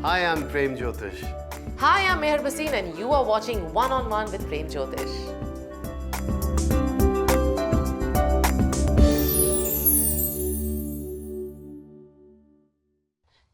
Hi, I'm Prem Jyotish. Hi, I'm Meher Bhasin and you are watching One on One with Prem Jyotish.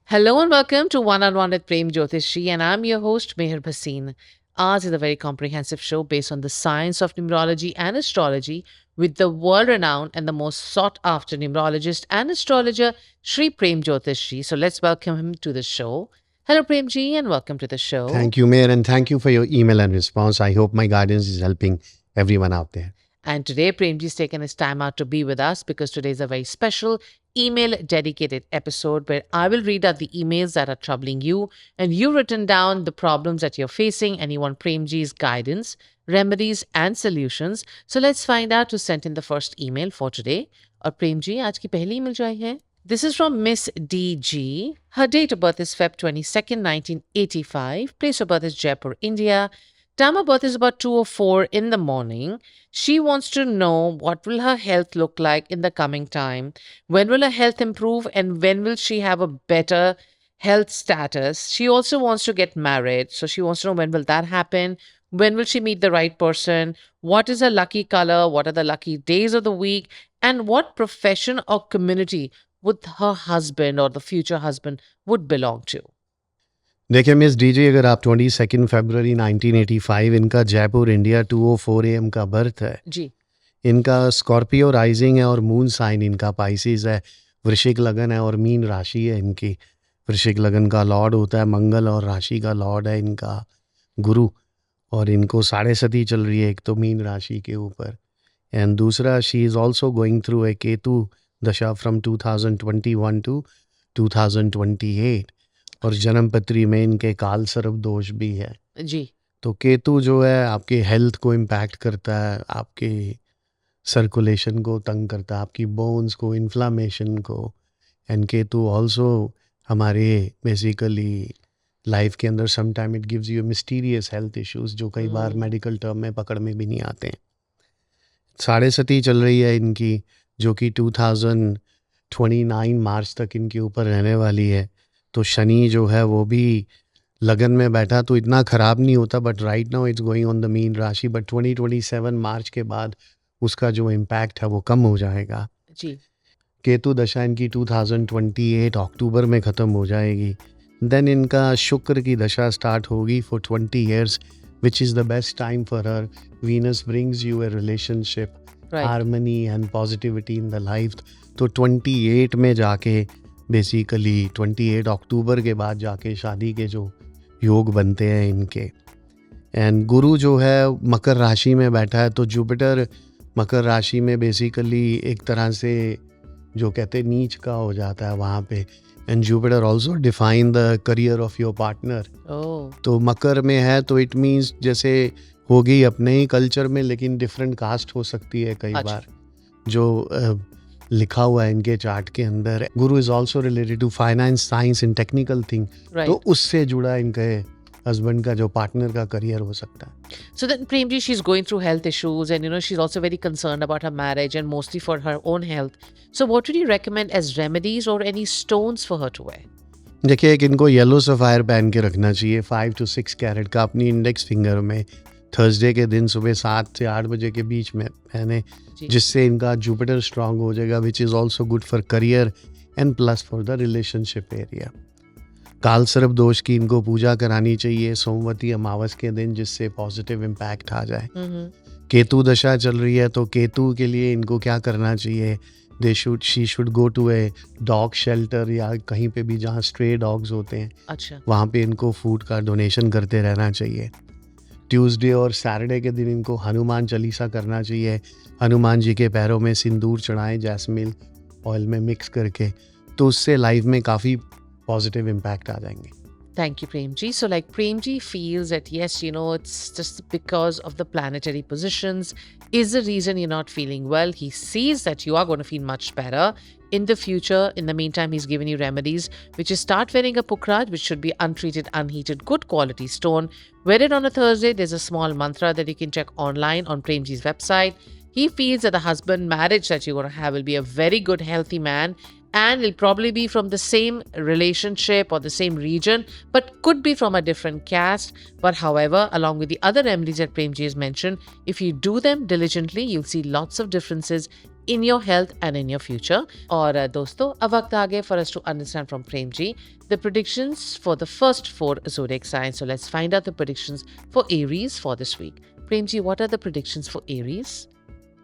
Hello and welcome to One on One with Prem Jyotishi, and I'm your host Meher Bhasin. Ours is a very comprehensive show based on the science of numerology and astrology with the world-renowned and the most sought-after numerologist and astrologer Sri Prem Jyotishi. So let's welcome him to the show. Hello Premji and welcome to the show. Thank you, Mayor, and thank you for your email and response. I hope my guidance is helping everyone out there. And today, Premji's taken his time out to be with us because today is a very special email dedicated episode where I will read out the emails that are troubling you and you've written down the problems that you're facing and you want Premji's guidance, remedies, and solutions. So let's find out who sent in the first email for today. और Premji, आज की पहली email जो आई है, this is from Miss DG. Her date of birth is Feb 22nd, 1985. Place of birth is Jaipur, India. Time of birth is about 2:04 in the morning. She wants to know what will her health look like in the coming time. When will her health improve and when will she have a better health status? She also wants to get married. So she wants to know when will that happen? When will she meet the right person? What is her lucky color? What are the lucky days of the week? And what profession or community would her husband or the future husband would belong to? देखिए miss DJ, अगर आप 22 फरवरी 1985 इनका Jaipur India 2:04 AM का birth है जी, इनका Scorpio rising है और moon sign इनका पाइसिस है, वृश्चिक लगन है और मीन राशि है इनकी। वृश्चिक लगन का लॉर्ड होता है मंगल और राशि का लॉर्ड है इनका गुरु, और इनको साढ़े सती चल रही है एक तो मीन राशि के ऊपर, एंड दूसरा she is also going through ए केतु दशा फ्रॉम 2021 टू 2028, और जन्मपत्री में इनके काल सर्प दोष भी है। जी, तो केतु जो है आपके हेल्थ को इम्पैक्ट करता है, आपके सर्कुलेशन को तंग करता है, आपकी बोन्स को, इन्फ्लामेशन को, एंड केतु ऑल्सो हमारे बेसिकली लाइफ के अंदर sometime it gives you mysterious health issues जो कई बार मेडिकल टर्म में पकड़ में भी नहीं आते हैं। साढ़े सती चल रही है इनकी जो कि 2029 मार्च तक इनके ऊपर रहने वाली है। तो शनि जो है वो भी लगन में बैठा तो इतना ख़राब नहीं होता, but right now it's going on the mean राशि, बट 2027 मार्च के बाद उसका जो इम्पैक्ट है वो कम हो जाएगा। जी, केतु दशा इनकी 2028 अक्टूबर में ख़त्म हो जाएगी। देन इनका शुक्र की दशा स्टार्ट होगी for 20 years, which is the best time for her. Venus brings U A relationship, right. Harmony and positivity in the life. तो 28 में जाके बेसिकली 28 अक्टूबर के बाद जाके शादी के जो योग बनते हैं इनके। एंड गुरु जो है मकर राशि में बैठा है, तो जुपिटर मकर राशि में बेसिकली एक तरह से जो कहते हैं नीच का हो जाता है वहाँ पे। And Jupiter also define the career of your partner. Oh, तो मकर में है तो इट मीन्स जैसे होगी अपने ही कल्चर में लेकिन डिफरेंट कास्ट हो सकती है कई अच्छा। बार, जो लिखा हुआ है इनके चार्ट के अंदर। Guru is also related to finance, science and technical thing, right. तो उससे जुड़ा इनके हस्बैंड का जो पार्टनर का करियर हो सकता है। So then, Premji, she's going through health issues and, she's also very concerned about her marriage and mostly for her own health. So what would you recommend as remedies or any stones for her to wear? देखिए, एक इनको yellow sapphire पहन के रखना चाहिए 5 to 6 carat का अपनी index finger में, थर्सडे के दिन सुबह 7 से 8 बजे के बीच में पहने, जी। जिससे इनका जुपिटर स्ट्रांग हो जाएगा, which is also good for career and plus for the relationship area. काल सर्प दोष की इनको पूजा करानी चाहिए सोमवती अमावस के दिन, जिससे पॉजिटिव इम्पैक्ट आ जाए। केतु दशा चल रही है तो केतु के लिए इनको क्या करना चाहिए, she should go to a dog shelter या कहीं पे भी जहाँ स्ट्रे डॉग्स होते हैं अच्छा, वहाँ पे इनको फूड का डोनेशन करते रहना चाहिए। ट्यूसडे और सैटरडे के दिन इनको हनुमान चालीसा करना चाहिए। हनुमान जी के पैरों में सिंदूर चढ़ाएं जैस्मिन ऑयल में मिक्स करके, तो उससे लाइफ में काफ़ी पॉजिटिव इम्पैक्ट आ जाएंगे। Thank you, Premji. So, like, Premji feels that, yes, it's just because of the planetary positions is the reason you're not feeling well. He sees that you are going to feel much better in the future. In the meantime, he's given you remedies, which is start wearing a pukraj, which should be untreated, unheated, good quality stone. Wear it on a Thursday. There's a small mantra that you can check online on Premji's website. He feels that the husband marriage that you're going to have will be a very good, healthy man. and it'll probably be from the same relationship or the same region, but could be from a different caste. But however, along with the other remedies that Premji has mentioned, if you do them diligently, you'll see lots of differences in your health and in your future. और दोस्तों, अब वक्त आ गया for us to understand from Premji the predictions for the first 4 zodiac signs. So let's find out the predictions for Aries for this week. Premji, what are the predictions for Aries?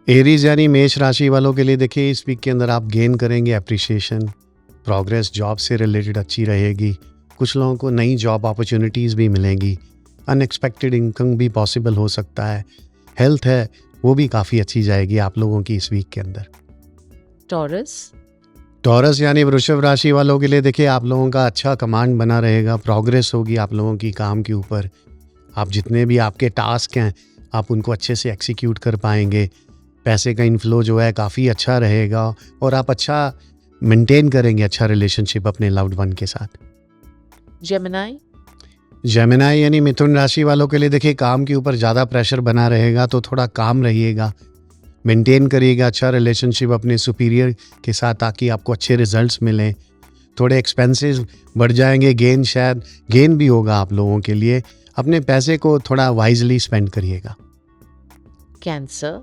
Aries यानी मेष राशि वालों के लिए देखिए इस week के अंदर आप गेन करेंगे अप्रिसिएशन, प्रोग्रेस जॉब से रिलेटेड अच्छी रहेगी, कुछ लोगों को नई जॉब अपॉर्चुनिटीज़ भी मिलेंगी, अनएक्सपेक्टेड इनकम भी पॉसिबल हो सकता है, हेल्थ है वो भी काफ़ी अच्छी जाएगी आप लोगों की इस वीक के अंदर। Taurus? टॉरस यानी वृषभ राशि वालों के लिए देखिए आप लोगों का अच्छा कमांड बना रहेगा, प्रोग्रेस होगी आप लोगों की काम के ऊपर, आप जितने भी आपके टास्क हैं आप उनको अच्छे से एक्सिक्यूट कर पाएंगे, पैसे का इनफ्लो जो है काफ़ी अच्छा रहेगा और आप अच्छा मेंटेन करेंगे अच्छा रिलेशनशिप अपने लव्ड वन के साथ। Gemini? जेमिनाई यानी मिथुन राशि वालों के लिए देखिए काम के ऊपर ज़्यादा प्रेशर बना रहेगा तो थोड़ा काम रहिएगा, मेंटेन करिएगा अच्छा रिलेशनशिप अपने सुपीरियर के साथ ताकि आपको अच्छे रिजल्ट्स मिलें। थोड़े एक्सपेंसेस बढ़ जाएंगे, गेन भी होगा आप लोगों के लिए, अपने पैसे को थोड़ा वाइजली स्पेंड करिएगा। Cancer?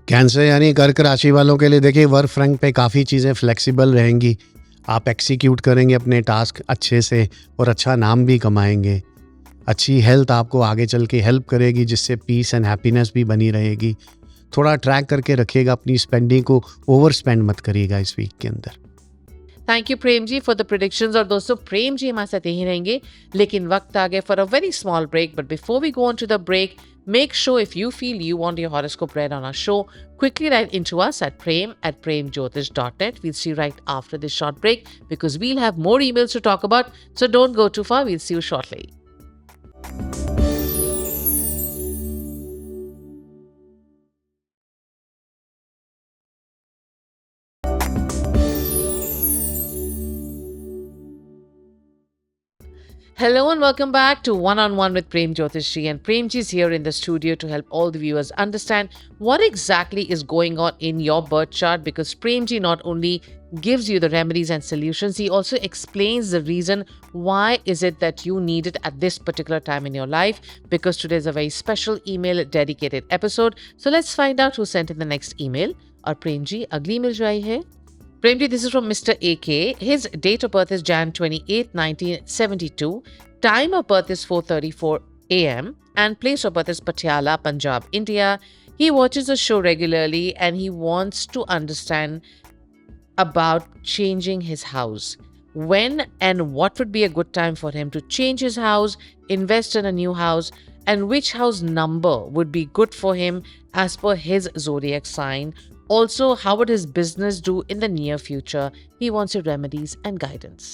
कैंसर यानी कर्क राशि वालों के लिए देखिए वर्क फ्रंट पे काफ़ी चीज़ें फ्लेक्सिबल रहेंगी, आप एक्सिक्यूट करेंगे अपने टास्क अच्छे से और अच्छा नाम भी कमाएंगे। अच्छी हेल्थ आपको आगे चल के हेल्प करेगी जिससे पीस एंड हैप्पीनेस भी बनी रहेगी। थोड़ा ट्रैक करके रखिएगा अपनी स्पेंडिंग को, ओवर स्पेंड मत करिएगा इस वीक के अंदर। Thank you Prem ji for the predictions. और दोस्तों, प्रेम जी हमारे साथ यहीं रहेंगे, लेकिन वक्त आ गया for a very small break. But before we go on to the break, make sure if you feel you want your horoscope read on our show, quickly write into us at prem@premjyotish.net. We'll see you right after this short break because we'll have more emails to talk about. So don't go too far. We'll see you shortly. Hello and welcome back to One on One with Prem Jyotishi, and Premji is here in the studio to help all the viewers understand what exactly is going on in your birth chart, because Premji not only gives you the remedies and solutions, he also explains the reason why is it that you need it at this particular time in your life, because today is a very special email dedicated episode. So let's find out who sent in the next email. और Premji, अगली email जो आई है, Premji, this is from Mr. AK. His date of birth is Jan 28, 1972. Time of birth is 4:34 a.m. and place of birth is Patiala, Punjab, India. He watches the show regularly and he wants to understand about changing his house. When and what would be a good time for him to change his house, invest in a new house, and which house number would be good for him as per his zodiac sign. Also, how would his business do in the near future? He wants your remedies and guidance.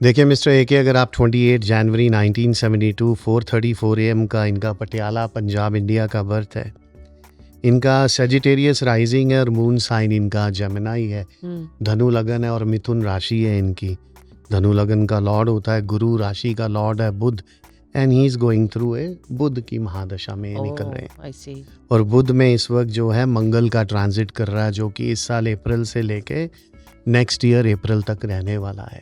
देखिए mister एके, अगर आप 28 जनवरी 1972 4:34 AM का इनका Patiala Punjab India का birth है, इनका Sagittarius rising है और मून साइन इनका जेमिनाई है, धनु लगन है और मिथुन राशि है इनकी। धनु लगन का लॉर्ड होता है गुरु, राशि का लॉर्ड है Budh, and he is going through a Budh की महादशा में निकल रहे हैं। I see. और बुध में इस वक्त जो है मंगल का ट्रांजिट कर रहा है, जो कि इस साल अप्रैल से लेके नेक्स्ट ईयर अप्रैल तक रहने वाला है।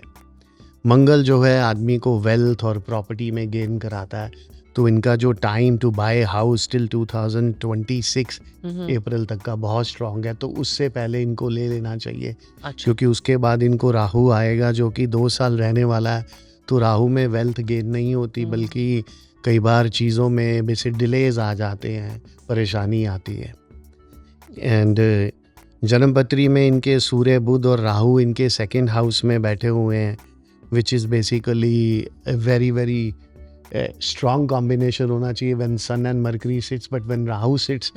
मंगल जो है आदमी को वेल्थ और प्रॉपर्टी में गेन कराता है, तो इनका जो time to buy house till 2026 April तक का बहुत स्ट्रांग है, तो उससे पहले इनको ले लेना चाहिए। अच्छा। क्योंकि उसके बाद इनको राहु आएगा जो कि 2 साल रहने वाला है, तो राहु में वेल्थ गेन नहीं होती, बल्कि कई बार चीज़ों में बेसिक डिलेज आ जाते हैं, परेशानी आती है। एंड जन्मपत्री में इनके सूर्य बुध और राहु इनके सेकंड हाउस में बैठे हुए हैं, which is basically very very strong combination होना चाहिए when sun and Mercury sits, but when Rahu sits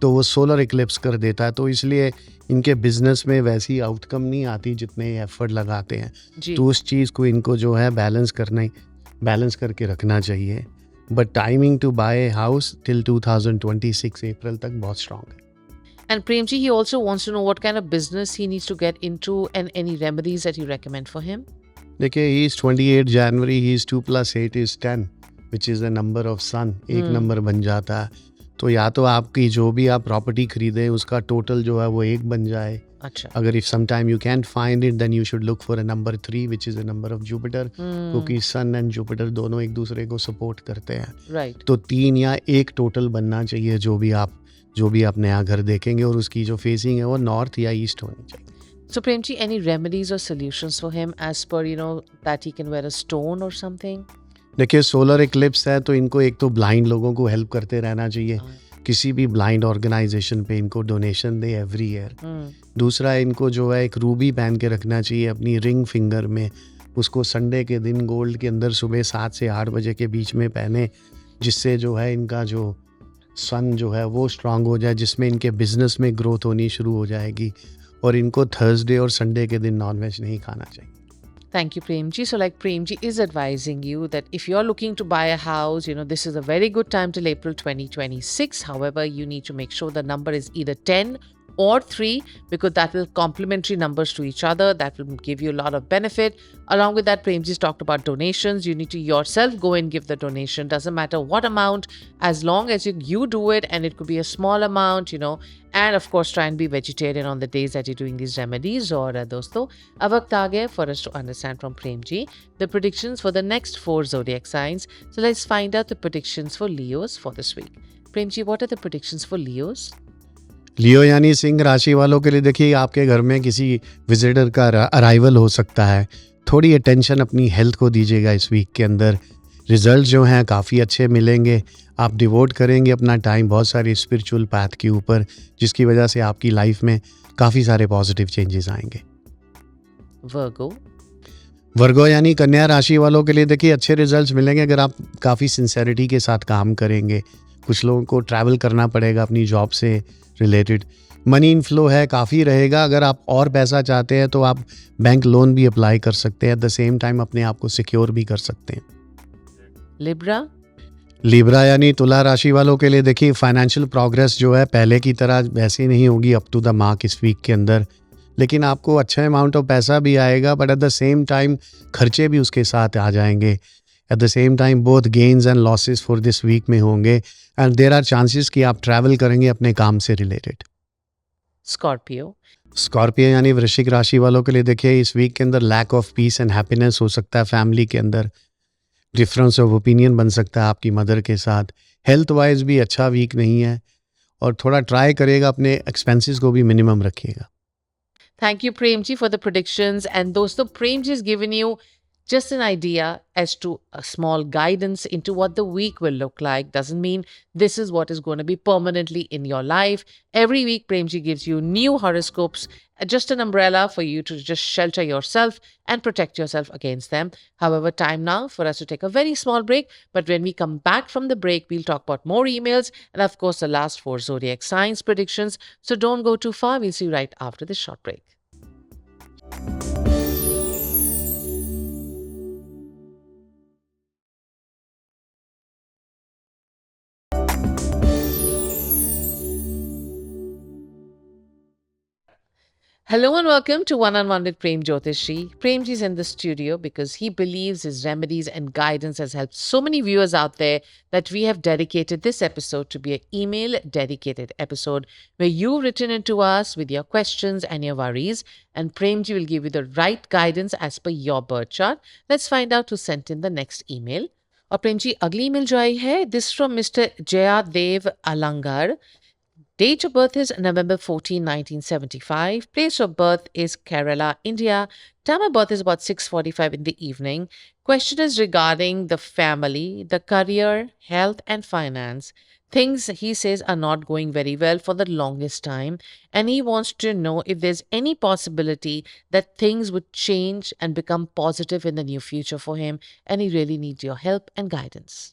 तो वो सोलर इक्लिप्स कर देता है, तो इसलिए इनके बिजनेस में वैसी आउटकम नहीं आती जितने एफर्ट लगाते हैं। तो उस चीज़ को इनको जो है बैलेंस करके रखना चाहिए। But timing to buy house till 2026 April तक बहुत स्ट्रॉन्ग है। And Premji, he also wants to know what kind of business he needs to get into and any remedies that you recommend for him. देखिए, he is 28 January, he is 2 + 8 is 10, which is the number of sun. एक number बन जाता है, तो या तो आपकी जो भी आप प्रॉपर्टी खरीदें उसका टोटल जो है वो 1 बन जाए, अच्छा. अगर if some time you can't find it then you should look for a number 3 which is a number of Jupiter, क्योंकि सन एंड जुपिटर दोनों एक दूसरे को सपोर्ट करते हैं। Right. तो 3 या 1 टोटल बनना चाहिए जो भी आप नया घर देखेंगे, और उसकी जो फेसिंग है वो नॉर्थ या ईस्ट होनी चाहिए। So, Premji, any remedies or solutions for him as per, that he can wear a stone or something? देखिए, सोलर इक्लिप्स है तो इनको एक तो ब्लाइंड लोगों को हेल्प करते रहना चाहिए। किसी भी ब्लाइंड ऑर्गेनाइजेशन पे इनको डोनेशन दे एवरी ईयर। दूसरा, इनको जो है एक रूबी पहन के रखना चाहिए अपनी रिंग फिंगर में, उसको संडे के दिन गोल्ड के अंदर सुबह 7 से 8 बजे के बीच में पहने, जिससे जो है इनका जो सन जो है वो स्ट्रांग हो जाए, जिसमें इनके बिजनेस में ग्रोथ होनी शुरू हो जाएगी। और इनको थर्सडे और संडे के दिन नॉनवेज नहीं खाना चाहिए। Thank you, Premji. So, like Premji is advising you that if you're looking to buy a house, this is a very good time till April 2026. However, you need to make sure the number is either 10 or 3, because that will complementary numbers to each other. That will give you a lot of benefit. Along with that, Premji's talked about donations. You need to yourself go and give the donation. Doesn't matter what amount, as long as you do it, and it could be a small amount, and of course try and be vegetarian on the days that you're doing these remedies. Or dosto, ab waqt aa gaya for us to understand from Premji the predictions for the next 4 zodiac signs. So let's find out the predictions for Leos for this week. Premji, what are the predictions for Leos? लियो यानी सिंह राशि वालों के लिए देखिए, आपके घर में किसी विजिटर का अराइवल हो सकता है। थोड़ी अटेंशन अपनी हेल्थ को दीजिएगा इस वीक के अंदर। रिजल्ट जो हैं काफ़ी अच्छे मिलेंगे। आप डिवोट करेंगे अपना टाइम बहुत सारी स्पिरिचुअल पाथ के ऊपर, जिसकी वजह से आपकी लाइफ में काफ़ी सारे पॉजिटिव चेंजेस आएंगे। वर्गो यानी कन्या राशि वालों के लिए देखिए, अच्छे रिजल्ट्स मिलेंगे अगर आप काफ़ी सिंसेरिटी के साथ काम करेंगे। कुछ लोगों को ट्रैवल करना पड़ेगा अपनी जॉब से रिलेटेड। मनी इनफ्लो है, काफ़ी रहेगा। अगर आप और पैसा चाहते हैं तो आप बैंक लोन भी अप्लाई कर सकते हैं। एट द सेम टाइम अपने आप को सिक्योर भी कर सकते हैं। लिब्रा यानी तुला राशि वालों के लिए देखिए, फाइनेंशियल प्रोग्रेस जो है पहले की तरह वैसे नहीं होगी अप टू द मार्क इस वीक के अंदर, लेकिन आपको अच्छा अमाउंट ऑफ पैसा भी आएगा, but at the same time खर्चे भी उसके साथ आ जाएंगे। At the same time both gains and losses for this week में होंगे, एंड देयर आर चांसेस कि आप ट्रैवल करेंगे अपने काम से रिलेटेड। स्कॉर्पियो यानी वृश्चिक राशि वालों के लिए देखिए, इस वीक के अंदर lack of peace and happiness हो सकता है। फैमिली के अंदर डिफरेंस ऑफ ओपिनियन बन सकता है आपकी मदर के साथ। हेल्थ वाइज भी अच्छा वीक नहीं है, और थोड़ा ट्राई करेगा अपने एक्सपेंसेस को भी मिनिमम रखिएगा। Thank you, Premji, for the predictions. And dosto, Premji has given you just an idea as to a small guidance into what the week will look like. Doesn't mean this is what is going to be permanently in your life. Every week, Premji gives you new horoscopes, just an umbrella for you to just shelter yourself and protect yourself against them. However, time now for us to take a very small break. But when we come back from the break, we'll talk about more emails and, of course, the last 4 zodiac signs predictions. So don't go too far. We'll see you right after this short break. Hello and welcome to One on One with Prem Jyotishi. Premji is in the studio because he believes his remedies and guidance has helped so many viewers out there that we have dedicated this episode to be an email dedicated episode where you've written into us with your questions and your worries, and Premji will give you the right guidance as per your birth chart. Let's find out who sent in the next email. और प्रेम जी अगली email जो आई है, this from mister Jayadev Alangar. Date of birth is November 14, 1975. Place of birth is Kerala, India. Time of birth is about 6:45 in the evening. Question is regarding the family, the career, health, and finance. Things, he says, are not going very well for the longest time, and he wants to know if there's any possibility that things would change and become positive in the near future for him, and he really needs your help and guidance.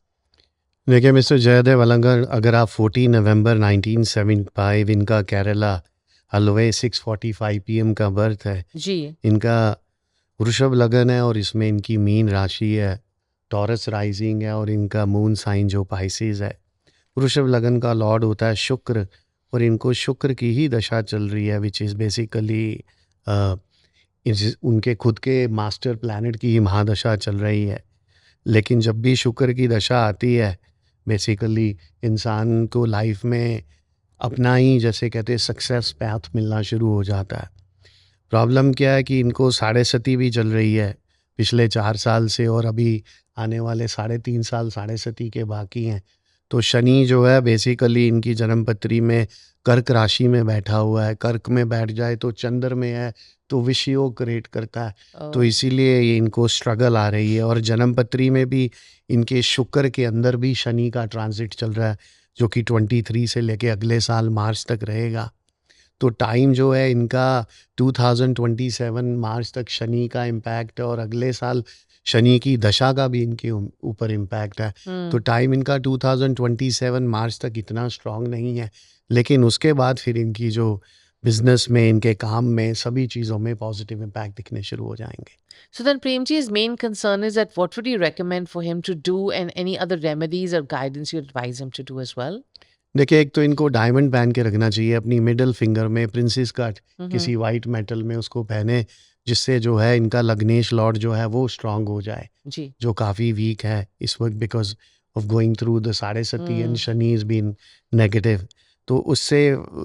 देखिए mister Jaydev अलंगर, अगर आप 14 नवंबर 1975, इनका केरला हलवे 6:45 PM का birth है जी. इनका वृषभ लगन है, और इसमें इनकी मीन राशि है, टॉरस राइजिंग है, और इनका मून साइन जो पाइसेस है। वृषभ लगन का लॉर्ड होता है शुक्र, और इनको शुक्र की ही दशा चल रही है, विच इज़ बेसिकली उनके खुद के मास्टर प्लैनेट की ही महादशा चल रही है। लेकिन जब भी शुक्र की दशा आती है, बेसिकली इंसान को लाइफ में अपना ही जैसे कहते हैं सक्सेस पैथ मिलना शुरू हो जाता है। प्रॉब्लम क्या है कि इनको साढ़े सती भी चल रही है पिछले 4 साल से, और अभी आने वाले 3.5 साल साढ़े सती के बाकी हैं। तो शनि जो है बेसिकली इनकी जन्मपत्री में कर्क राशि में बैठा हुआ है। कर्क में बैठ जाए तो चंद्र में है, तो विषयोग क्रिएट करता है। तो Oh, इसीलिए ये इनको स्ट्रगल आ रही है। और जन्मपत्री में भी इनके शुक्र के अंदर भी शनि का ट्रांजिट चल रहा है, जो कि 23 से लेके अगले साल मार्च तक रहेगा। तो टाइम जो है इनका 2027 मार्च तक शनि का इम्पैक्ट है, और अगले साल शनि की दशा का भी इनके ऊपर इम्पैक्ट है। तो टाइम इनका 2027 मार्च तक इतना स्ट्रांग नहीं है, लेकिन उसके बाद फिर इनकी जो बिजनेस में, इनके काम में, सभी चीज़ों में पॉजिटिव इम्पैक्ट दिखने शुरू हो जाएंगे। so then Premji's main concern is that what would you recommend for him to do, and any other remedies or guidance you advise him to do as well? देखिए, एक तो इनको डायमंड पहन के रखना चाहिए अपनी मिडिल फिंगर में, प्रिंसेस कट Mm-hmm. किसी वाइट मेटल में उसको पहने, जिससे जो है इनका लग्नेश लॉर्ड जो है वो स्ट्रांग हो जाए, जी. जो काफ़ी वीक है इस वक्त because of going through the Sade Sati and Shani is been negative. तो उससे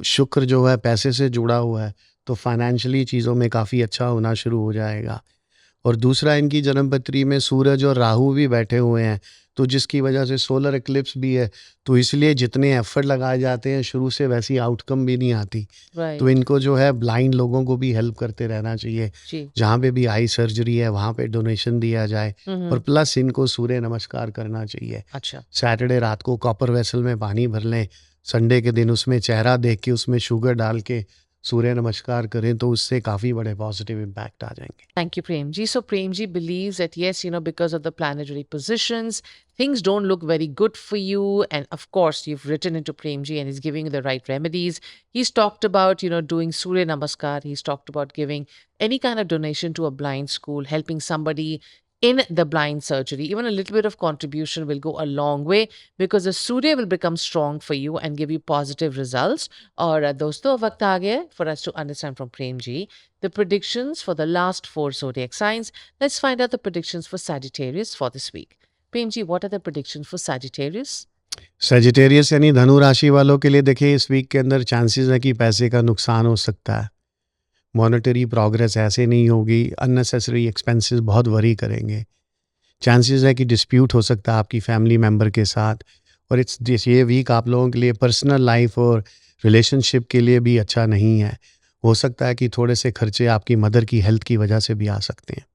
शुक्र जो है पैसे से जुड़ा हुआ है, तो फाइनेंशियली चीज़ों में काफ़ी अच्छा होना शुरू हो जाएगा। और दूसरा, इनकी जन्मपत्री में सूरज और राहु भी बैठे हुए हैं, तो जिसकी वजह से सोलर इक्लिप्स भी है। तो इसलिए जितने एफर्ट लगाए जाते हैं शुरू से वैसी आउटकम भी नहीं आती। तो Right. इनको जो है ब्लाइंड लोगों को भी हेल्प करते रहना चाहिए। जी. जहाँ पे भी आई सर्जरी है वहाँ पे डोनेशन दिया जाए। और Mm-hmm. प्लस इनको सूर्य नमस्कार करना चाहिए। अच्छा. सैटरडे रात को कॉपर वेसल में पानी भर लें, संडे के दिन उसमें चेहरा देख के उसमें शुगर डाल के सूर्य नमस्कार करें, तो उससे काफ़ी बड़े पॉजिटिव इम्पैक्ट आ जाएंगे। Thank you, Premji. So Premji believes that yes, because of the planetary positions, things don't look very good for you. And of course, you've written into Premji and he's giving you the right remedies. He's talked about, doing Surya Namaskar. He's talked about giving any kind of donation to a blind school, helping somebody in the blind surgery. Even a little bit of contribution will go a long way, because the Surya will become strong for you and give you positive results. और दोस्तों, अब वक्त आ गया है for us to understand from Premji the predictions for the last 4 zodiac signs. Let's find out the predictions for Sagittarius for this week. Premji, what are the predictions for Sagittarius? Sagittarius यानी धनु राशि वालों के लिए देखिए, इस week के अंदर चांसेस है कि पैसे का नुकसान हो सकता है। मॉनेटरी प्रोग्रेस ऐसे नहीं होगी, अननेसेसरी एक्सपेंसेस बहुत वरी करेंगे। चांसेस है कि डिस्प्यूट हो सकता है आपकी फैमिली मेम्बर के साथ। और ये वीक आप लोगों के लिए पर्सनल लाइफ और रिलेशनशिप के लिए भी अच्छा नहीं है। हो सकता है कि थोड़े से खर्चे आपकी मदर की हेल्थ की वजह से भी आ सकते हैं।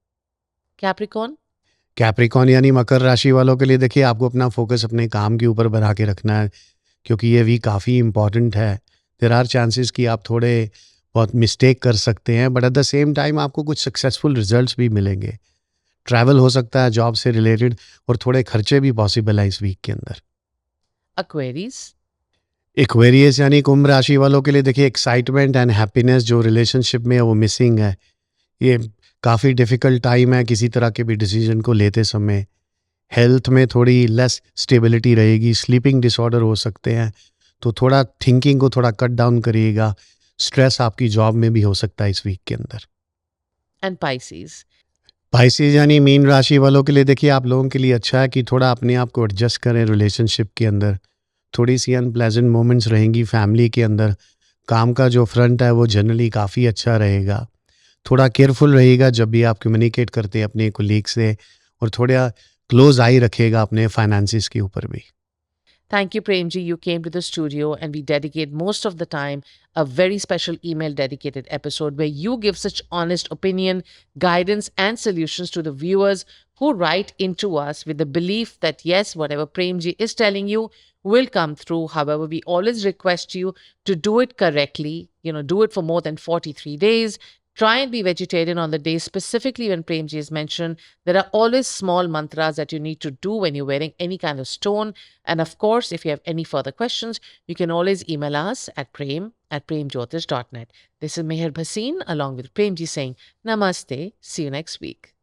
Capricorn? कैप्रिकॉन यानी मकर राशि वालों के लिए देखिए, आपको अपना फोकस अपने काम के ऊपर बना के रखना है, क्योंकि ये वीक काफ़ी इंपॉर्टेंट है। देर आर चांसेस कि आप थोड़े बहुत मिस्टेक कर सकते हैं, but at the same time आपको कुछ सक्सेसफुल रिजल्ट्स भी मिलेंगे। ट्रैवल हो सकता है जॉब से रिलेटेड, और थोड़े खर्चे भी पॉसिबल है इस वीक के अंदर। Aquarius? एक्वेरियस यानी कुंभ राशि वालों के लिए देखिए, एक्साइटमेंट एंड हैप्पीनेस जो रिलेशनशिप में है वो मिसिंग है। ये काफ़ी डिफ़िकल्ट टाइम है किसी तरह के भी डिसीजन को लेते समय। हेल्थ में थोड़ी लेस स्टेबिलिटी रहेगी, स्लीपिंग डिसऑर्डर हो सकते हैं, तो थोड़ा थिंकिंग को थोड़ा कट डाउन करिएगा। स्ट्रेस आपकी जॉब में भी हो सकता है इस वीक के अंदर। And Pisces? पाइसेस यानी मीन राशि वालों के लिए देखिए, आप लोगों के लिए अच्छा है कि थोड़ा अपने आप को एडजस्ट करें रिलेशनशिप के अंदर। थोड़ी सी अनप्लेजेंट मोमेंट्स रहेंगी फैमिली के अंदर। काम का जो फ्रंट है वो जनरली काफ़ी अच्छा रहेगा। थोड़ा केयरफुल रहिएगा जब भी आप कम्युनिकेट करते हैं अपने कोलीग से, और थोड़ा क्लोज आई रखिएगा अपने फाइनेंसिस के ऊपर भी। Thank you, Premji. You came to the studio, and we dedicate most of the time a very special email dedicated episode where you give such honest opinion, guidance, and solutions to the viewers who write into us with the belief that yes, whatever Premji is telling you will come through. However, we always request you to do it correctly. Do it for more than 43 days. Try and be vegetarian on the day, specifically when Premji is mentioned. There are always small mantras that you need to do when you're wearing any kind of stone. And of course, if you have any further questions, you can always email us at prem@premjyotish.net. This is Meher Bhasin along with Premji saying Namaste. See you next week.